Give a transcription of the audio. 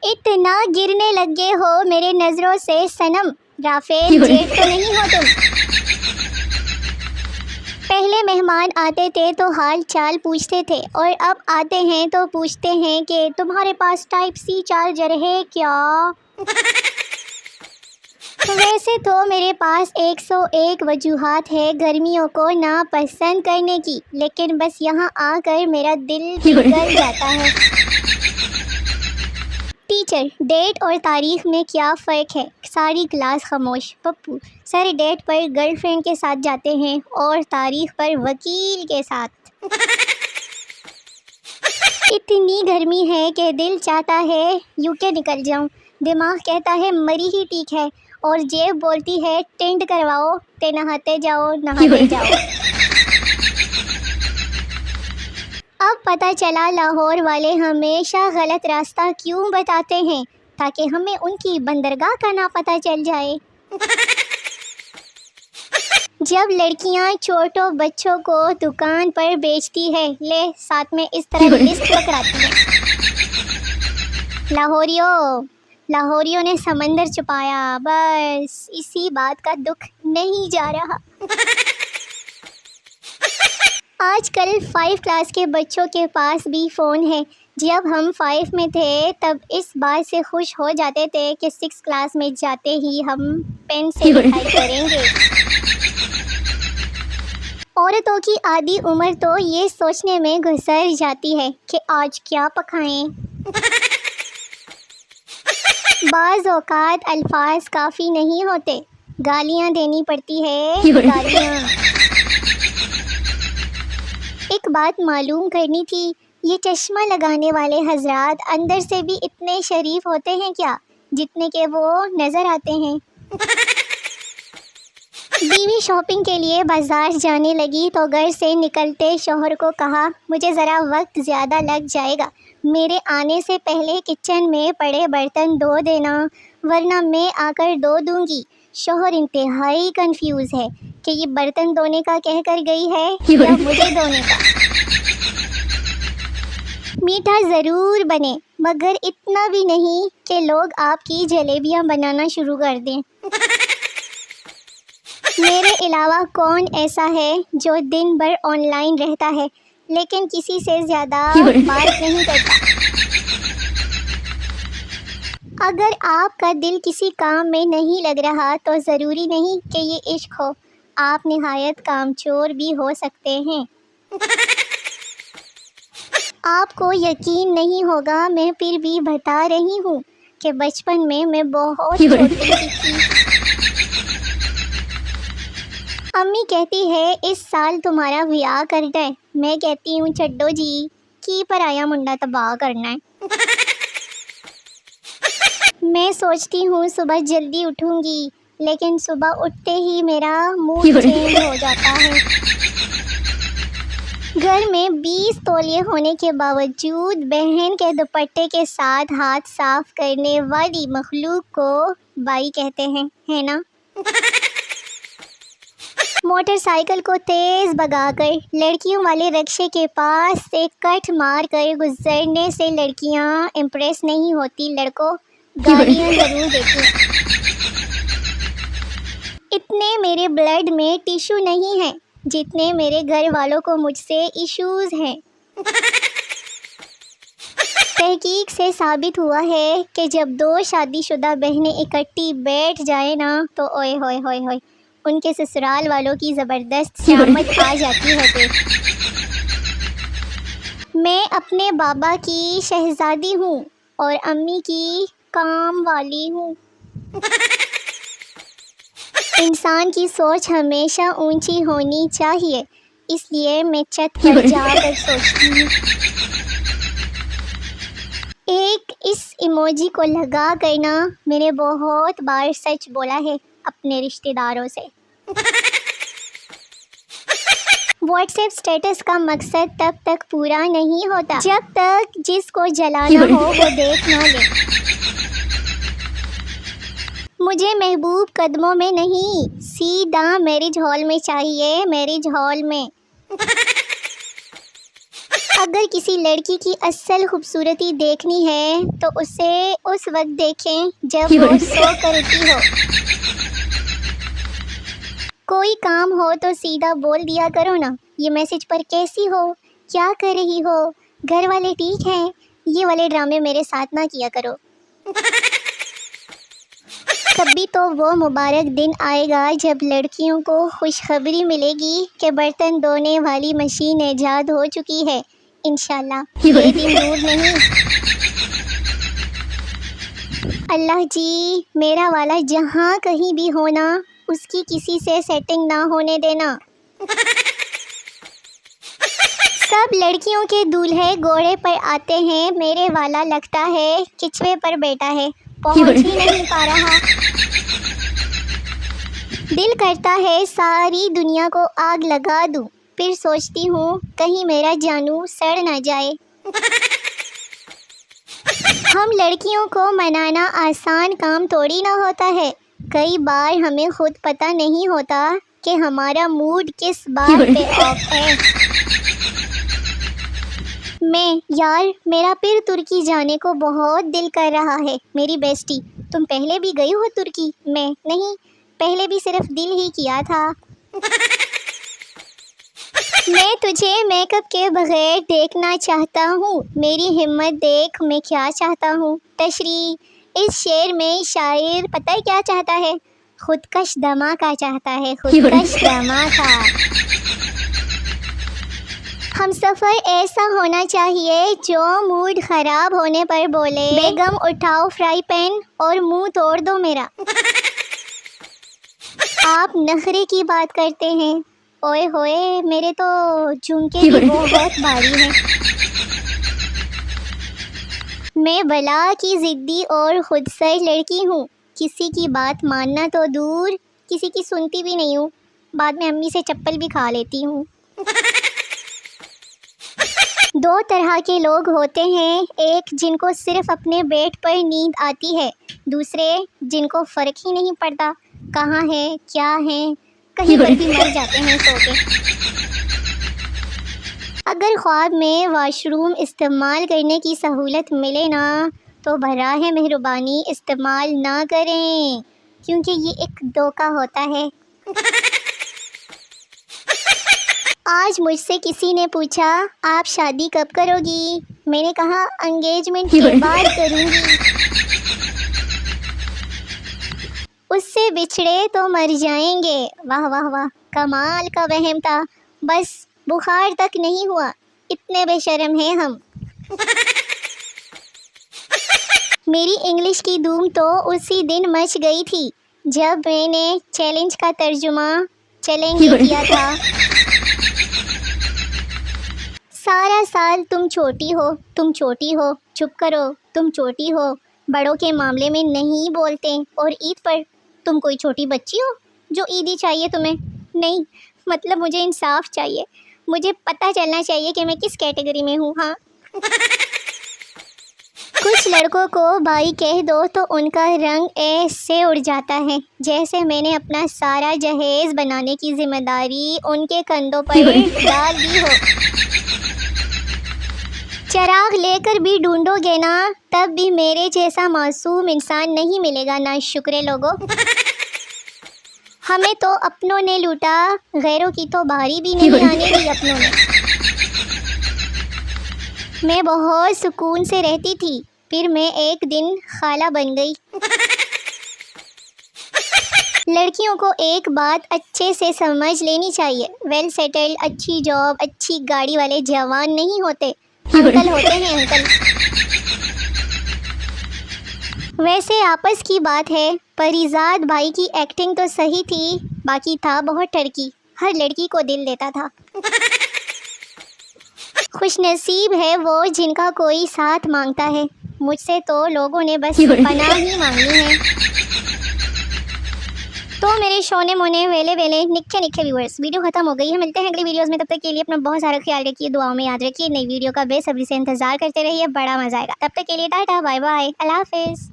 اتنا گرنے لگے ہو میرے نظروں سے صنم، رافیل جیٹ تو نہیں ہو تم؟ پہلے مہمان آتے تھے تو حال چال پوچھتے تھے، اور اب آتے ہیں تو پوچھتے ہیں کہ تمہارے پاس ٹائپ سی چارجر ہے کیا؟ ویسے تو میرے پاس 101 وجوہات ہے گرمیوں کو ناپسند کرنے کی، لیکن بس یہاں آ کر میرا دل پگھل جاتا ہے۔ ٹیچر، ڈیٹ اور تاریخ میں کیا فرق ہے؟ ساری کلاس خاموش۔ پپو، سر ڈیٹ پر گرل فرینڈ کے ساتھ جاتے ہیں اور تاریخ پر وکیل کے ساتھ۔ اتنی گرمی ہے کہ دل چاہتا ہے UK نکل جاؤں، دماغ کہتا ہے مری ہی ٹھیک ہے، اور جیب بولتی ہے ٹینٹ کرواؤ تے نہاتے جاؤ نہاتے جاؤ۔ اب پتہ چلا لاہور والے ہمیشہ غلط راستہ کیوں بتاتے ہیں، تاکہ ہمیں ان کی بندرگاہ کا نہ پتہ چل جائے۔ جب لڑکیاں چھوٹوں بچوں کو دکان پر بیچتی ہے، لے ساتھ میں اس طرح لسٹ پکڑاتی ہے۔ لاہوریوں نے سمندر چھپایا، بس اسی بات کا دکھ نہیں جا رہا۔ آج کل 5 کلاس کے بچوں کے پاس بھی فون ہے۔ جب ہم 5 میں تھے تب اس بات سے خوش ہو جاتے تھے کہ 6 کلاس میں جاتے ہی ہم پین سے لکھائی کریں گے۔ عورتوں کی آدھی عمر تو یہ سوچنے میں گزر جاتی ہے کہ آج کیا پکائیں۔ بعض اوقات الفاظ کافی نہیں ہوتے، گالیاں دینی پڑتی ہے، گالیاں۔ ایک بات معلوم کرنی تھی، یہ چشمہ لگانے والے حضرات اندر سے بھی اتنے شریف ہوتے ہیں کیا جتنے کہ وہ نظر آتے ہیں؟ بیوی شاپنگ کے لیے بازار جانے لگی تو گھر سے نکلتے شوہر کو کہا، مجھے ذرا وقت زیادہ لگ جائے گا، میرے آنے سے پہلے کچن میں پڑے برتن دھو دینا ورنہ میں آ کر دھو دوں گی۔ شوہر انتہائی کنفیوز ہے کہ یہ برتن دھونے کا کہہ کر گئی ہے یا مجھے دھونے کا۔ میٹھا ضرور بنے، مگر اتنا بھی نہیں کہ لوگ آپ کی جلیبیاں بنانا شروع کر دیں۔ میرے علاوہ کون ایسا ہے جو دن بھر آن لائن رہتا ہے لیکن کسی سے زیادہ بات نہیں کرتا؟ اگر آپ کا دل کسی کام میں نہیں لگ رہا تو ضروری نہیں کہ یہ عشق ہو، آپ نہایت کامچور بھی ہو سکتے ہیں۔ آپ کو یقین نہیں ہوگا، میں پھر بھی بتا رہی ہوں کہ بچپن میں بہت چھوٹی سی تھی۔ امی کہتی ہے اس سال تمہارا بیاہ کرنا ہے، میں کہتی ہوں چھڈو جی، کی پرایا منڈا تباہ کرنا ہے۔ میں سوچتی ہوں صبح جلدی اٹھوں گی، لیکن صبح اٹھتے ہی میرا موڈ چینج ہو جاتا ہے۔ گھر میں 20 تولیے ہونے کے باوجود بہن کے دوپٹے کے ساتھ ہاتھ صاف کرنے والی مخلوق کو بائی کہتے ہیں، ہے نا؟ موٹر سائیکل کو تیز بھگا کر لڑکیوں والے رکشے کے پاس سے کٹ مار کر گزرنے سے لڑکیاں امپریس نہیں ہوتی، لڑکوں گالیاں ضرور دیتی ہیں۔ اتنے میرے بلڈ میں ٹیشو نہیں ہیں جتنے میرے گھر والوں کو مجھ سے ایشوز ہیں۔ تحقیق سے ثابت ہوا ہے کہ جب 2 شادی شدہ بہنیں اکٹھی بیٹھ جائیں نا تو اوئے ہوئے ہوئے ہوئے ان کے سسرال والوں کی زبردست سیامت آ جاتی ہے۔ پھر میں اپنے بابا کی شہزادی ہوں اور امی کی کام والی ہوں۔ انسان کی سوچ ہمیشہ اونچی ہونی چاہیے، اس لیے میں چھت پر جا کر سوچتی ہوں۔ ایک اس ایموجی کو لگا کرنا، میں نے بہت بار سچ بولا ہے اپنے رشتہ داروں سے۔ واٹس ایپ اسٹیٹس کا مقصد تب تک پورا نہیں ہوتا جب تک جس کو جلانا ہو وہ دیکھ نہ لے۔ مجھے محبوب قدموں میں نہیں، سیدھا میرج ہال میں چاہیے، میرج ہال میں۔ اگر کسی لڑکی کی اصل خوبصورتی دیکھنی ہے تو اسے اس وقت دیکھیں جب وہ سو کر اٹھی ہو۔ کوئی کام ہو تو سیدھا بول دیا کرو نا، یہ میسج پر کیسی ہو، کیا کر رہی ہو، گھر والے ٹھیک ہیں، یہ والے ڈرامے میرے ساتھ نہ کیا کرو۔ کبھی تو وہ مبارک دن آئے گا جب لڑکیوں کو خوشخبری ملے گی کہ برتن دھونے والی مشین ایجاد ہو چکی ہے۔ انشاءاللہ یہ دن دور نہیں۔ اللہ جی میرا والا جہاں کہیں بھی ہونا، اس کی کسی سے سیٹنگ نہ ہونے دینا۔ سب لڑکیوں کے دولہے گھوڑے پر آتے ہیں، میرے والا لگتا ہے کچوے پر بیٹھا ہے، پہنچ ہی نہیں پا رہا۔ دل کرتا ہے ساری دنیا کو آگ لگا دوں، پھر سوچتی ہوں کہیں میرا جانو سڑ نہ جائے۔ ہم لڑکیوں کو منانا آسان کام تھوڑی نہ ہوتا ہے، کئی بار ہمیں خود پتہ نہیں ہوتا کہ ہمارا موڈ کس بات پہ آف ہے۔ یار میرا پھر ترکی جانے کو بہت دل کر رہا ہے۔ میری بیسٹی تم پہلے بھی گئی ہو ترکی؟ میں نہیں، پہلے بھی صرف دل ہی کیا تھا۔ میں تجھے میک اپ کے بغیر دیکھنا چاہتا ہوں، میری ہمت دیکھ میں کیا چاہتا ہوں۔ تشریح، اس شعر میں شاعر پتہ ہے کیا چاہتا ہے؟ خودکش دھماکہ چاہتا ہے، خودکش دھماکہ۔ ہم سفر ایسا ہونا چاہیے جو موڈ خراب ہونے پر بولے بیگم اٹھاؤ فرائی پین اور منہ توڑ دو میرا۔ آپ نخرے کی بات کرتے ہیں، اوئے ہوئے میرے تو جھمکے بھی بہت بھاری ہیں۔ میں بلا کی ضدی اور خود سر لڑکی ہوں، کسی کی بات ماننا تو دور، کسی کی سنتی بھی نہیں ہوں، بعد میں امی سے چپل بھی کھا لیتی ہوں۔ دو طرح کے لوگ ہوتے ہیں، ایک جن کو صرف اپنے بیڈ پر نیند آتی ہے، دوسرے جن کو فرق ہی نہیں پڑتا کہاں ہے کیا ہے، کہیں پر بھی مر جاتے ہیں سو کے۔ اگر خواب میں واش روم استعمال کرنے کی سہولت ملے نا تو براہ مہربانی استعمال نہ کریں، کیونکہ یہ ایک دھوکہ ہوتا ہے۔ آج مجھ سے کسی نے پوچھا آپ شادی کب کرو گی؟ میں نے کہا انگیجمنٹ کے بعد کروں گی۔ اس سے بچھڑے تو مر جائیں گے۔ واہ واہ واہ، کمال کا وہم تھا، بس بخار تک نہیں ہوا، اتنے بے شرم ہیں ہم۔ میری انگلش کی دھوم تو اسی دن مچ گئی تھی جب میں نے چیلنج کا ترجمہ چلیں گے کیا تھا۔ سارا سال تم چھوٹی ہو، تم چھوٹی ہو، چپ کرو، تم چھوٹی ہو، بڑوں کے معاملے میں نہیں بولتے، اور عید پر تم کوئی چھوٹی بچی ہو جو عیدی چاہیے تمہیں؟ نہیں، مطلب مجھے انصاف چاہیے، مجھے پتہ چلنا چاہیے کہ میں کس کیٹیگری میں ہوں۔ ہاں، کچھ لڑکوں کو بھائی کہہ دو تو ان کا رنگ ایسے اڑ جاتا ہے جیسے میں نے اپنا سارا جہیز بنانے کی ذمہ داری ان کے کندھوں پر ڈال دی ہو۔ چراغ لے کر بھی ڈھونڈو گے نا تب بھی میرے جیسا معصوم انسان نہیں ملے گا، نا شکرے لوگوں۔ ہمیں تو اپنوں نے لوٹا، غیروں کی تو باری بھی نہیں آنے دی اپنوں نے۔ میں بہت سکون سے رہتی تھی، پھر میں ایک دن خالہ بن گئی۔ لڑکیوں کو ایک بات اچھے سے سمجھ لینی چاہیے، ویل سیٹلڈ، اچھی جاب، اچھی گاڑی والے جوان نہیں ہوتے، انکل ہوتے ہیں، انکل۔ ویسے آپس کی بات ہے، پریزاد بھائی کی ایکٹنگ تو صحیح تھی، باقی تھا بہت ٹرکی، ہر لڑکی کو دل دیتا تھا۔ خوش نصیب ہے وہ جن کا کوئی ساتھ مانگتا ہے، مجھ سے تو لوگوں نے بس پناہ ہی مانگنی ہے۔ تو میرے شونے مونے ویلے نکھے ویورز، ویڈیو ختم ہو گئی ہے، ملتے ہیں اگلی ویڈیوز میں، تب تک کے لیے اپنا بہت سارا خیال رکھیے، دعاؤں میں یاد رکھیے، نئی ویڈیو کا بے صبری سے انتظار کرتے رہیے، بڑا مزہ آئے گا، تب تک کے لیے ٹاٹا بائے بائے، اللہ حافظ۔